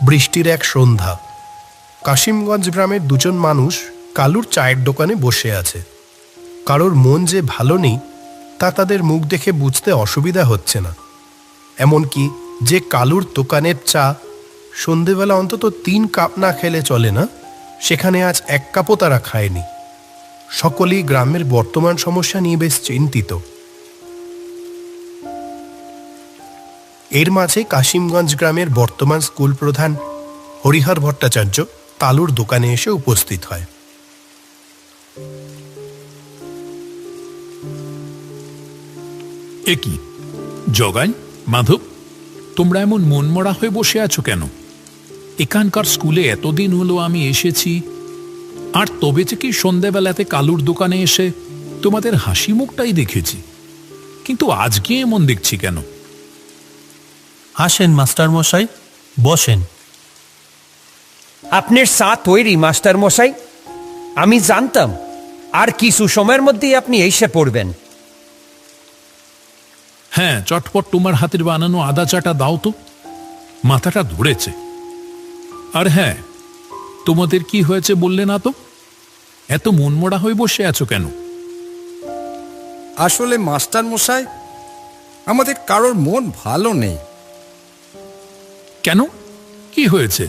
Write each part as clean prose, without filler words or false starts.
বৃষ্টির এক সন্ধ্যা। কাশিমগঞ্জ গ্রামের দুজন মানুষ কালুর চায়ের দোকানে বসে আছে। কারোর মন যে ভালো নেই তা তাদের মুখ দেখে বুঝতে অসুবিধা হচ্ছে না। এমনকি যে কালুর দোকানের চা সন্ধেবেলা অন্তত 3 কাপ না খেলে চলে না, সেখানে আজ 1 কাপও তারা খায়নি। সকলেই গ্রামের বর্তমান সমস্যা নিয়ে বেশ চিন্তিত। এর মাঝে কাশিমগঞ্জ গ্রামের বর্তমান স্কুল প্রধান হরিহর ভট্টাচার্য কালুর দোকানে এসে উপস্থিত হয়। কি জগাই, মাধব, তোমরা এমন মনমরা হয়ে বসে আছো কেন? এখানকার স্কুলে এতদিন হলো আমি এসেছি, আর তবে থেকে সন্ধ্যাবেলাতে কালুর দোকানে এসে তোমাদের হাসি মুখটাই দেখেছি, কিন্তু আজকে এমন দেখছি কেন? আসেন মাস্টার মশাই, বসেন। আপনার চা তৈরি মাস্টার মশাই। আমি জানতাম আর কিছু সময়ের মধ্যেই আপনি এসে পড়বেন। হ্যাঁ, চটপট তোমার হাতের বানানো আদা চাটা দাও তো, মাথাটা ধরেছে। আর হ্যাঁ, তোমাদের কি হয়েছে বললে না তো? এত মনমরা হয়ে বসে আছো কেন? আসলে মাস্টার মশাই, আমাদের কারোর মন ভালো নেই। কেন, কি হয়েছে?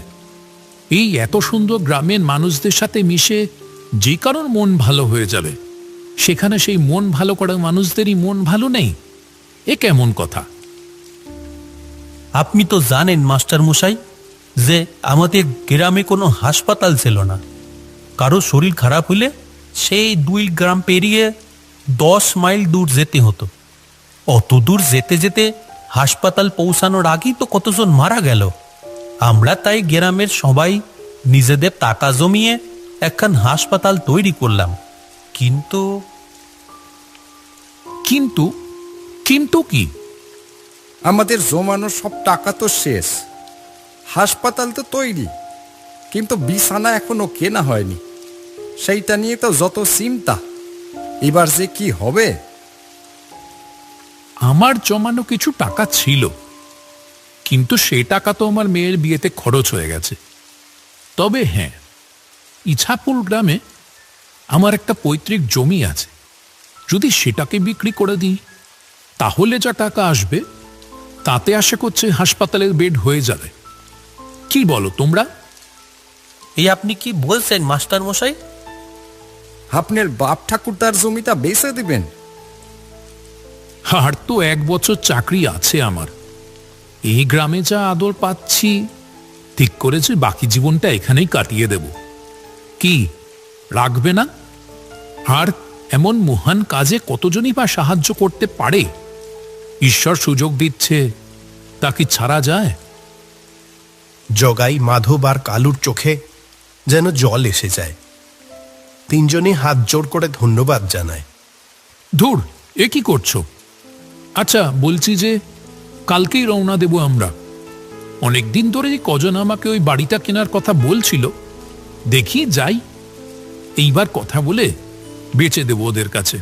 এই এত সুন্দর গ্রামের মানুষদের সাথে মিশে যে কারোর মন ভালো হয়ে যাবে, সেখানে সেই মন ভালো করা মানুষদেরই মন ভালো নেই, এ কেমন কথা? আপনি তো জানেন মাস্টার মশাই যে আমাদের গ্রামে কোনো হাসপাতাল ছিল না। কারো শরীর খারাপ হলে সেই 2 গ্রাম পেরিয়ে 10 মাইল দূর যেতে হতো। অত দূর যেতে যেতে হাসপাতাল পৌঁছানোর আগেই তো কতজন মারা গেল। আমরা তাই গ্রামের সবাই নিজেদের টাকা জমিয়ে একখান হাসপাতাল তৈরি করলাম। কিন্তু কিন্তু কিন্তু কি? আমাদের জমানো সব টাকা তো শেষ। হাসপাতাল তো তৈরি, কিন্তু বিছানা এখনো কেনা হয়নি। সেইটা নিয়ে তো যত চিন্তা। এবার যে কি হবে। আমার জমানো কিছু টাকা ছিল, কিন্তু সে টাকা তো আমার মেয়ের বিয়েতে খরচ হয়ে গেছে। তবে হ্যাঁ, ইছাপুর গ্রামে আমার একটা পৈতৃক জমি আছে। যদি সেটাকে বিক্রি করে দিই, তাহলে যা টাকা আসবে তাতে আশা করছে হাসপাতালের বেড হয়ে যাবে। কি বলো তোমরা? এই আপনি কি বলছেন মাস্টার মশাই? আপনার বাপ ঠাকুরদার জমিটা বেচে দিবেন? আর তো 1 বছর চাকরি আছে আমার। এই গ্রামে যা আদর পাচ্ছি, ঠিক করেছে বাকি জীবনটা এখানেই কাটিয়ে দেব। কি রাখবে না? আর এমন মহান কাজে কতজনই বা সাহায্য করতে পারে। ঈশ্বর সুযোগ দিচ্ছে, তা কি ছাড়া যায়? জগাই, মাধব আর কালুর চোখে যেন জল এসে যায়। 3 জনই হাত জোড় করে ধন্যবাদ জানায়। ধুর, এ কি করছো? আচ্ছা, বলছি যে কালকেই রওনা দেব আমরা। অনেকদিন ধরে কজন আমাকে ওই বাড়িটা কেনার কথা বলছিল। দেখি যাই, এইবার কথা বলে বেচে দেব ওদের কাছে।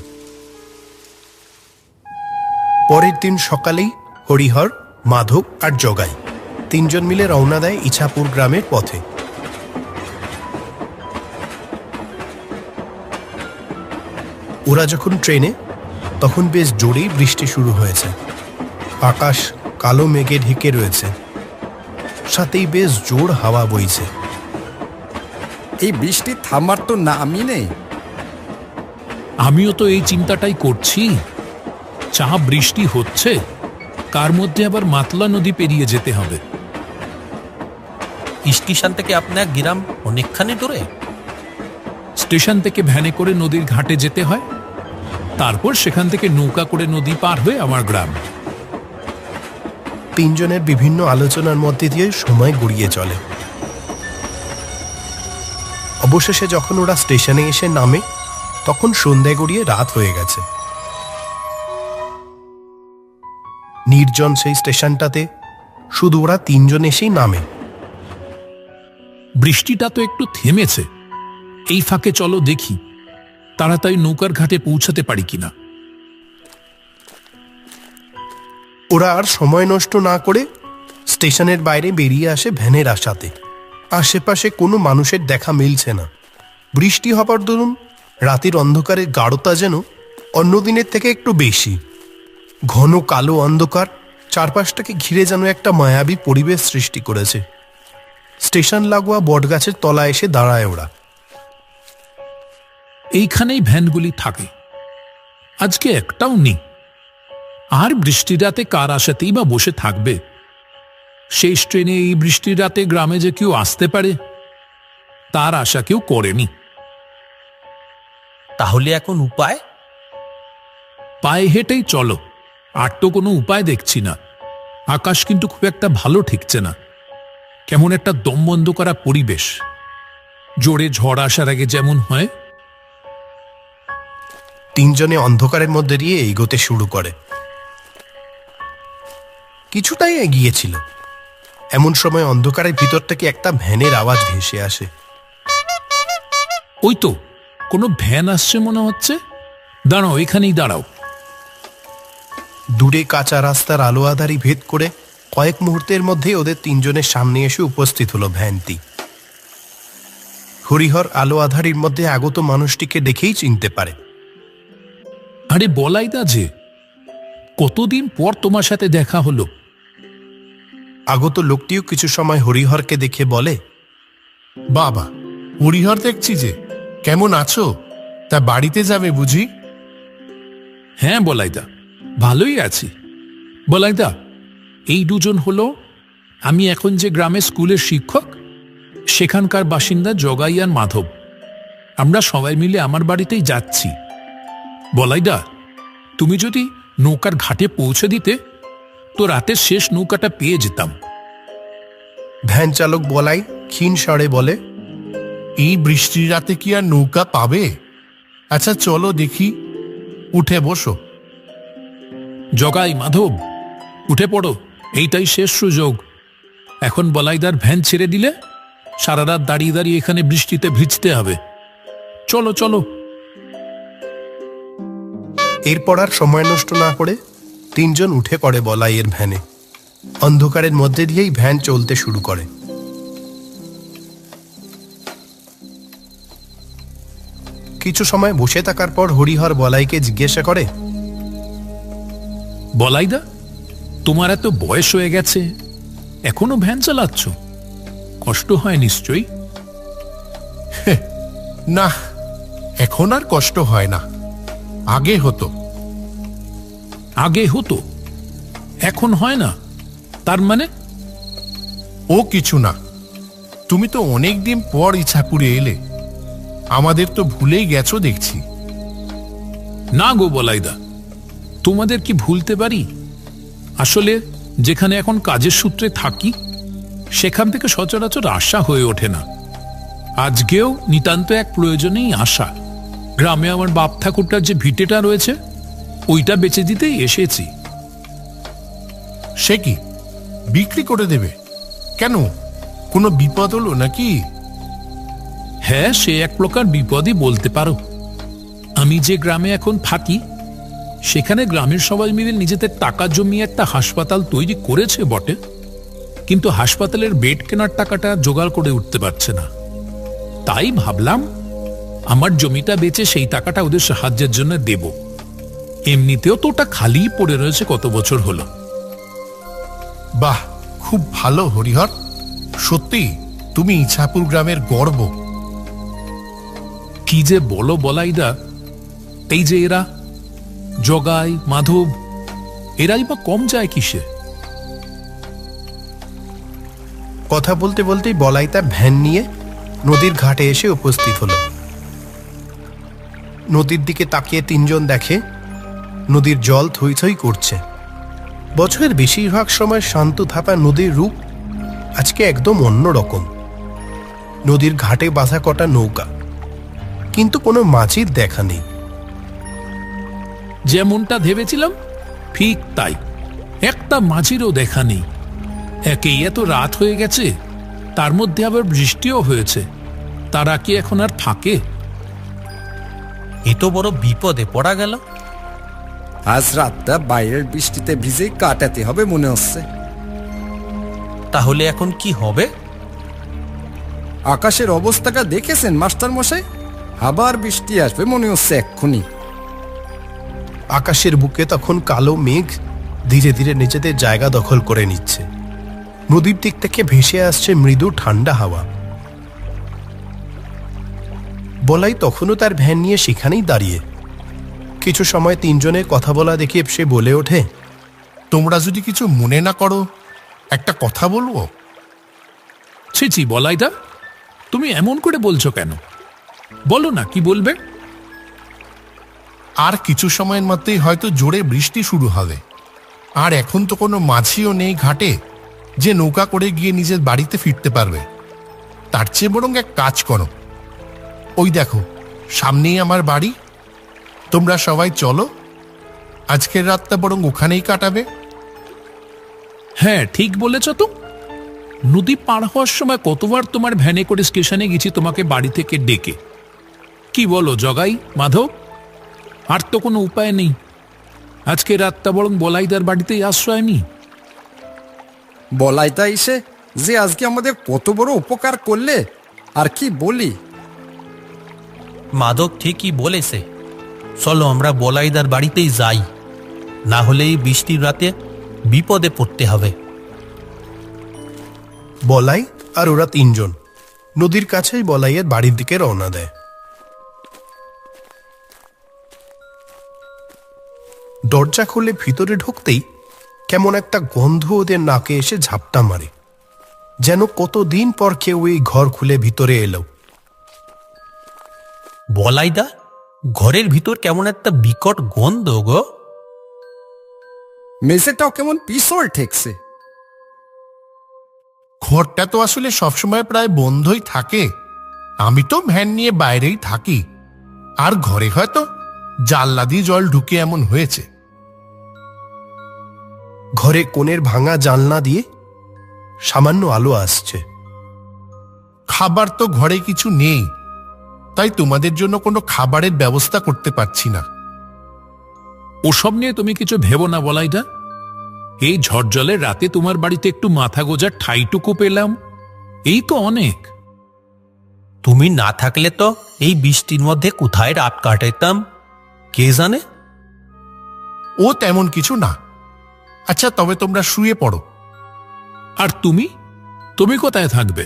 পরের দিন সকালেই হরিহর, মাধব আর জগাই 3 জন মিলে রওনা দেয় ইছাপুর গ্রামের পথে। ওরা যখন ট্রেনে, তখন বেশ জোরেই বৃষ্টি শুরু হয়েছে। আকাশ কালো মেঘে ঢেকে রয়েছে, সাথেই বেশ জোর হাওয়া বইছে। এই বৃষ্টি থামার তো নামই নেই। আমিও তো এই চিন্তাটাই করছি। যা বৃষ্টি হচ্ছে, কার মধ্যে আবার মাতলা নদী পেরিয়ে যেতে হবে। স্টেশন থেকে আপনার গ্রাম অনেকখানি দূরে? স্টেশন থেকে ভ্যানে করে নদীর ঘাটে যেতে হয়, তারপর সেখান থেকে নৌকা করে নদী পার হয়ে আমার গ্রাম। 3 জনের বিভিন্ন আলোচনার মধ্যে দিয়ে সময় গড়িয়ে চলে। অবশেষে যখন ওরা স্টেশনে এসে নামে, তখন সন্ধ্যা গড়িয়ে রাত হয়ে গেছে। নির্জন সেই স্টেশনটাতে শুধু ওরা 3 জন এসেই নামে। বৃষ্টিটা তো একটু থেমেছে, এই ফাঁকে চলো দেখি তাড়াতাড়ি নৌকার ঘাটে পৌঁছাতে পারি কিনা। ওরা আর সময় নষ্ট না করে স্টেশনের বাইরে বেরিয়ে আসে ভ্যানের আশাতে। আশেপাশে কোনো মানুষের দেখা মিলছে না। বৃষ্টি হবার দরুন রাতের অন্ধকারের গাঢ়তা যেন অন্য দিনের থেকে একটু বেশি। ঘন কালো অন্ধকার চারপাশটাকে ঘিরে যেন একটা মায়াবী পরিবেশ সৃষ্টি করেছে। স্টেশন লাগোয়া বটগাছের তলায় এসে দাঁড়ায় ওরা। এইখানেই ভ্যানগুলি থাকে, আজকে একটাও নেই। আর বৃষ্টির রাতে কার আশাতেই বা বসে থাকবে? শেষ ট্রেনে এই বৃষ্টির রাতে গ্রামে যে কেউ আসতে পারে তার আশা কেউ করেনি। তাহলে এখন উপায়? পায়ে হেঁটেই চলো, আর তো কোনো উপায় দেখছি না। আকাশ কিন্তু খুব একটা ভালো ঠেকছে না, কেমন একটা দম বন্ধ করা পরিবেশ। জোরে ঝড় আসার আগে যেমন হয়। তিনজনে অন্ধকারের মধ্যে দিয়ে এগোতে শুরু করে। কিছুটাই এগিয়েছিল, এমন সময় অন্ধকারের ভিতর থেকে একটা ভ্যানের আওয়াজ ভেসে আসে। ওই তো কোনো ভ্যান আসছে মনে হচ্ছে। দাঁড়াও, এখানেই দাঁড়াও। দূরে কাঁচা রাস্তার আলো আধারি ভেদ করে কয়েক মুহূর্তের মধ্যে ওদের তিনজনের সামনে এসে উপস্থিত হলো ভ্যানটি। হরিহর আলো আধারির মধ্যে আগত মানুষটিকে দেখেই চিনতে পারে। আরে বলাইদা যে, কতদিন পর তোমার সাথে দেখা হলো। আগত লোকটিও কিছু সময় হরিহরকে দেখে বলে, বাবা, হরিহর দেখছি যে, কেমন আছো? তা বাড়িতে যাবে বুঝি? হ্যাঁ বলাইদা, ভালোই আছি। বলাইদা, এই দুজন হলো আমি এখন যে গ্রামে স্কুলের শিক্ষক সেখানকার বাসিন্দা জগাই আর মাধব। আমরা সবাই মিলে আমার বাড়িতেই যাচ্ছি। বলাইদা, তুমি যদি নৌকার ঘাটে পৌঁছে দিতে তো রাতের শেষ নৌকাটা পেয়ে যেতাম। ভ্যান চালক বলাই ক্ষীণ স্বরে বলে, এই বৃষ্টির রাতে কি আর নৌকা পাবে? আচ্ছা চলো দেখি, উঠে বসো। জগাই, মাধব, উঠে পড়ো, এইটাই শেষ সুযোগ। এখন বলাইদার ভ্যান ছেড়ে দিলে সারা রাত দাঁড়িয়ে দাঁড়িয়ে এখানে বৃষ্টিতে ভিজতে হবে। চলো চলো। এরপর আর সময় নষ্ট না করে তিনজন উঠে পড়ে বলাইয়ের ভ্যানে। অন্ধকারের মধ্যে দিয়েই ভ্যান চলতে শুরু করে। কিছু সময় বসে থাকার পর হরিহর বলাইকে জিজ্ঞাসা করে, বলাইদা, তোমার এত বয়স হয়ে গেছে, এখনো ভ্যান চালাচ্ছ? কষ্ট হয় নিশ্চয়ই? না, এখন আর কষ্ট হয় না, আগে হতো। আগে হতো, এখন হয় না? তার মানে? ও কিছু না, তুমি তো অনেক দিন পর ইছাপুরে এলে, আমাদের তো ভুলেই গেছো দেখছি। না গো বলাইদা, তোমাদের কি ভুলতে পারি? আসলে যেখানে এখন কাজের সূত্রে থাকি সেখান থেকে সচরাচর আশা হয়ে ওঠে না। আজকেও নিতান্ত এক প্রয়োজনেই আসা। গ্রামে আমার বাপ ঠাকুরটার যে ভিটেটা রয়েছে ওইটা বেচে দিতেই এসেছি। সে কি বিক্রি করে দেবে? কেন, কোনো বিপদ হলো নাকি? হ্যাঁ, সে এক প্রকার বিপদই বলতে পারো। আমি যে গ্রামে এখন থাকি সেখানে গ্রামের সবাই মিলে নিজেদের টাকা জমিয়ে একটা হাসপাতাল তৈরি করেছে বটে, কিন্তু হাসপাতালের বেড কেনার টাকাটা জোগাড় করে উঠতে পারছে না। তাই ভাবলাম আমার জমিটা বেচে সেই টাকাটা ওদের সাহায্যের জন্য দেব। এমনিতেও তো ওটা খালিই পড়ে রয়েছে কত বছর হলো। বাহ, খুব ভালো হরিহর, সত্যি তুমি ইছাপুর গ্রামের গর্ব। কি যে বলো বলাইদা, এই যে এরা জগাই, মাধব, এরাই বা কম যায় কিসে? কথা বলতে বলতেই বলাই তার ভ্যান নিয়ে নদীর ঘাটে এসে উপস্থিত হলো। নদীর দিকে তাকিয়ে তিনজন দেখে নদীর জল থই থই করছে। বছরের বেশিরভাগ সময় শান্ত থাকা নদীর রূপ আজকে একদম অন্যরকম। নদীর ঘাটে বাঁধা কটা নৌকা, কিন্তু কোনো মাঝির দেখা নেই। যেমনটা ভেবেছিলাম ঠিক তাই, একটা মাঝিরও দেখা নেই। একেই এত রাত হয়ে গেছে, তার মধ্যে আবার বৃষ্টিও হয়েছে, তারা কি এখন আর থাকে? এ তো বড় বিপদে পড়া গেল। আজ রাতটা বাইরের বৃষ্টিতে ভিজেই কাটাতে হবে মনে হচ্ছে। তাহলে এখন কি হবে? আকাশের অবস্থাটা দেখেছেন মাস্টার মশাই? আবার বৃষ্টি আসবে মনে হচ্ছে এক্ষুনি। আকাশের বুকে তখন কালো মেঘ ধীরে ধীরে নিজেদের জায়গা দখল করে নিচ্ছে। নদীর দিক থেকে ভেসে আসছে মৃদু ঠান্ডা হাওয়া। বলাই তখনও তার ভ্যান নিয়ে সেখানেই দাঁড়িয়ে। কিছু সময় তিনজনের কথা বলা দেখে সে বলে ওঠে, তোমরা যদি কিছু মনে না করো একটা কথা বলবো। ছি ছি বলাইদা, তুমি এমন করে বলছো কেন? বলো না, কি বলবে? আর কিছু সময়ের মধ্যেই হয়তো জোরে বৃষ্টি শুরু হবে, আর এখন তো কোনো মাঝিও নেই ঘাটে যে নৌকা করে গিয়ে নিজের বাড়িতে ফিরতে পারবে। তার চেয়ে বরং এক কাজ করো, ওই দেখো সামনেই আমার বাড়ি, তোমরা সবাই চলো, আজকের রাতটা বরং ওখানেই কাটাবে। হ্যাঁ, ঠিক বলেছ তো। নদী পার হওয়ার সময় কতবার তোমার ভ্যানে করে স্টেশনে গেছি তোমাকে বাড়ি থেকে ডেকে। কি বলো জগাই, মাধব? আর তো কোনো উপায় নেই, আজকে রাতটা বরং বলাইদার বাড়িতেই আশ্রয় নি। বলাইতা এসে যে আজকে আমাদের কত বড় উপকার করলে, আর কি বলি। মাধব ঠিকই বলেছে, চলো আমরা বলাইদার বাড়িতেই যাই, না হলে এই বৃষ্টির রাতে বিপদে পড়তে হবে। বলাই আর ওরা তিনজন নদীর কাছেই বলাইয়ের বাড়ির দিকে রওনা দেয়। দরজা খুলে ভিতরে ঢুকতেই কেমন একটা গন্ধ ওদের নাকে এসে ঝাপটা মারে, যেন কতদিন পর কেউ এই ঘর খুলে ভিতরে এলো। বলাইদা, ঘরের ভিতর কেমন একটা বিকট গন্ধ গো। মেঝেটাও কেমন পিছল ঠেকছে। ঘরটা তো আসলে সবসময় প্রায় বন্ধই থাকে, আমি তো ভ্যান নিয়ে বাইরেই থাকি, আর ঘরে হয়তো জানলা দিয়ে জল ঢুকে এমন হয়েছে। ঘরে কোণের ভাঙা জানলা দিয়ে সামান্য আলো আসছে। খাবার তো ঘরে কিছু নেই, তাই তোমাদের জন্য কোনো খাবারের ব্যবস্থা করতে পারছি না। ওসব নিয়ে তুমি কিছু ভেবো না বলাইদা, এই ঝড়জলের রাতে তোমার বাড়িতে একটু মাথা গোজার ঠাইটুকু পেলাম, এই তো অনেক। তুমি না থাকলে তো এই বৃষ্টির মধ্যে কোথায় রাত কাটাইতাম কে জানে। ও তেমন কিছু না। আচ্ছা, তবে তোমরা শুয়ে পড়ো। আর তুমি তুমি কোথায় থাকবে?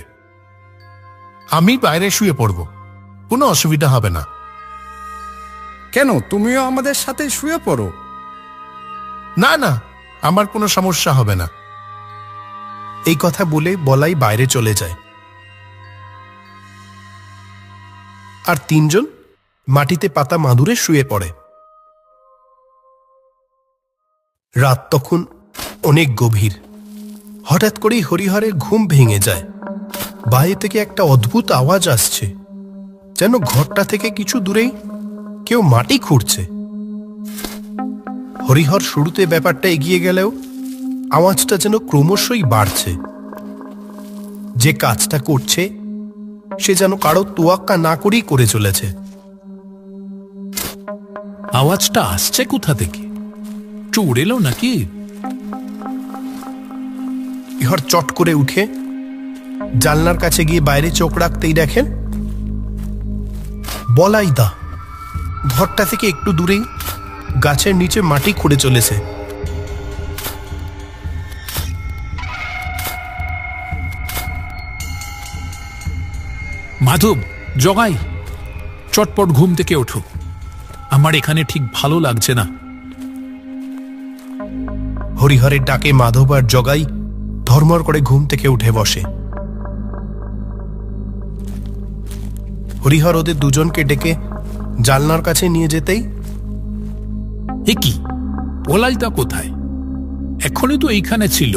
আমি বাইরে শুয়ে পড়ব, কোনো অসুবিধা হবে না। কেন, তুমিও আমাদের সাথে শুয়ে পড়ো। না না, আমার কোনো সমস্যা হবে না। এই কথা বলে বলাই বাইরে চলে যায়, আর তিনজন মাটিতে পাতা মাদুরে শুয়ে পড়ে। রাত তখন অনেক গভীর। হঠাৎ করেই হরিহরের ঘুম ভেঙে যায়। বাইরে থেকে একটা অদ্ভুত আওয়াজ আসছে, যেন ঘরটা থেকে কিছু দূরেই কেউ মাটি খুঁড়ছে। হরিহর শুরুতে ব্যাপারটা এগিয়ে গেলেও আওয়াজটা যেন ক্রমশই বাড়ছে। যে কাজটা করছে সে যেন কারো তোয়াক্কা না করেই করে চলেছে। আওয়াজটা আসছে কোথা থেকে? চোর এলো নাকি? হরিহর চট করে উঠে জানলার কাছে গিয়ে বাইরে চোখ রাখতেই দেখেন বলাইদা ঘরটা থেকে একটু দূরেই গাছের নিচে মাটি খুঁড়ে চলেছে। মাধব, জগাই, চটপট ঘুম থেকে ওঠো, আমার এখানে ঠিক ভালো লাগছে না। হরিহরের ডাকে মাধব আর জগাই ধর্মর করে ঘুম থেকে উঠে বসে। হরিহর ওদের দুজনকে ডেকে জানলার কাছে নিয়ে যেতেই, এ কি, বলাইদা কোথায়? এখনই তো এইখানে ছিল।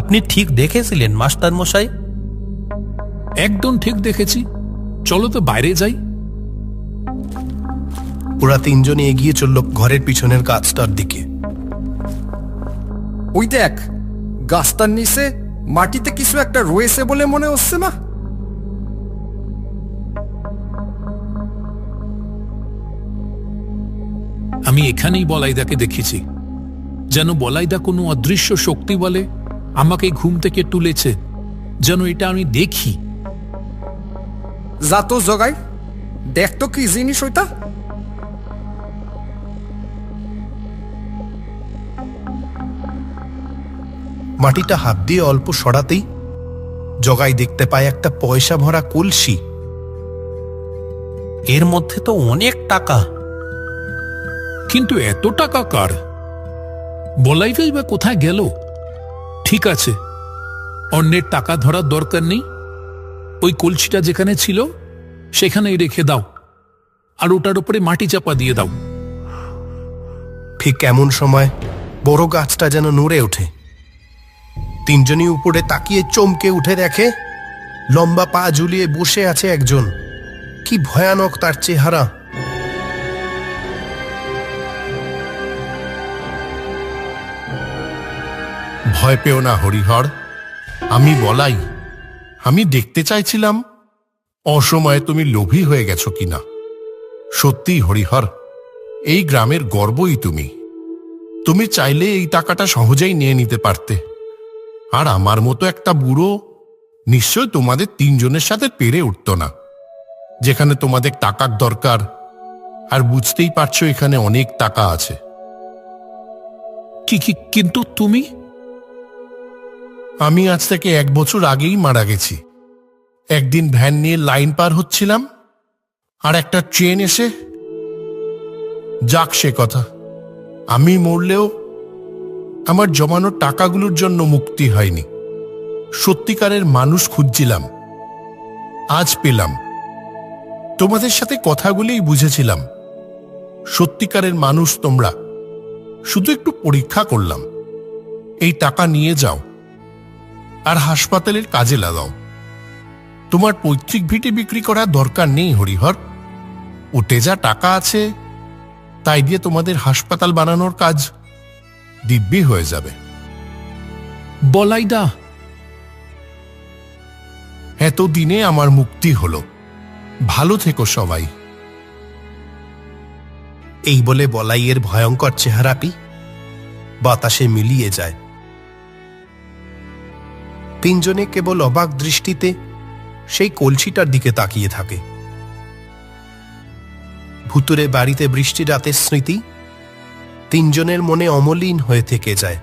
আপনি ঠিক দেখেছিলেন মাস্টার মশাই? একদম ঠিক দেখেছি, চলো তো বাইরে যাই। ওরা তিনজনে এগিয়ে চলল ঘরের পিছনের গাছটার দিকে। ওই দেখ, গাছটার নিচে মাটিতে কিছু একটা রয়েছে বলে মনে হচ্ছে না? আমি এখানেই বলাইদাকে দেখেছি, যেন বলাইদা কোনো অদৃশ্য শক্তি বলে আমাকে ঘুম থেকে তুলেছে, যেন এটা আমি দেখি। যা তো জগাই, দেখ তো কি জিনিস ওইটা। মাটিটা হাত দিয়ে অল্প সরাতেই জগাই দেখতে পায় একটা পয়সা ভরা কলসি। এর মধ্যে তো অনেক টাকা। কিন্তু এত টাকা কার? বলাইদাই বা কোথায় গেল? ঠিক আছে, অন্যের টাকা ধরার দরকার নেই। ওই কলসিটা যেখানে ছিল সেখানেই রেখে দাও, আর ওটার উপরে মাটি চাপা দিয়ে দাও। ঠিক এমন সময় বড় গাছটা যেন নড়ে ওঠে। তিনজনই উপরে তাকিয়ে চমকে উঠে দেখে লম্বা পা ঝুলিয়ে বসে আছে একজন। কি ভয়ানক তার চেহারা! ভয় পেও না হরিহর, আমি বলাই। আমি দেখতে চাইছিলাম অসময়ে তুমি লোভী হয়ে গেছো কিনা। সত্যি হরিহর, এই গ্রামের গর্বই তুমি। তুমি চাইলে এই টাকাটা সহজেই নিয়ে নিতে পারতে, আর আমার মতো একটা বুড়ো নিশ্চয় তোমাদের তিনজনের সাথে পেরে উঠত না। যেখানে তোমাদের টাকার দরকার, আর বুঝতেই পারছো এখানে অনেক টাকা আছে। কিন্তু তুমি? আমি আজ থেকে 1 বছর আগেই মারা গেছি। একদিন ভ্যান নিয়ে লাইন পার হচ্ছিলাম, আর একটা ট্রেন এসে, যাক সে কথা, আমি মরলেও আমার জমানো টাকাগুলোর জন্য মুক্তি হয়নি। সত্যিকারের মানুষ খুঁজছিলাম, আজ পেলাম। তোমাদের সাথে কথাগুলোই বুঝেছিলাম সত্যিকারের মানুষ তোমরা। শুধু একটু পরীক্ষা করলাম। এই টাকা নিয়ে যাও আর হাসপাতালের কাজে লাগাও। তোমার পৈতৃক ভিটে বিক্রি করার দরকার নেই হরিহর। ওতে যা টাকা আছে তাই দিয়ে তোমাদের হাসপাতাল বানানোর কাজ দিব্যি হয়ে যাবে। বলাইদা, এতদিনে আমার মুক্তি হলো। ভালো থেকো সবাই। এই বলে বলাইয়ের ভয়ঙ্কর চেহারাটি বাতাসে মিলিয়ে যায়। তিনজনে কেবল অবাক দৃষ্টিতে সেই কলসিটার দিকে তাকিয়ে থাকে। ভুতুরে বাড়িতে বৃষ্টি রাতের স্মৃতি তিনজনের মনে অমলিন হয়ে থেকে যায়।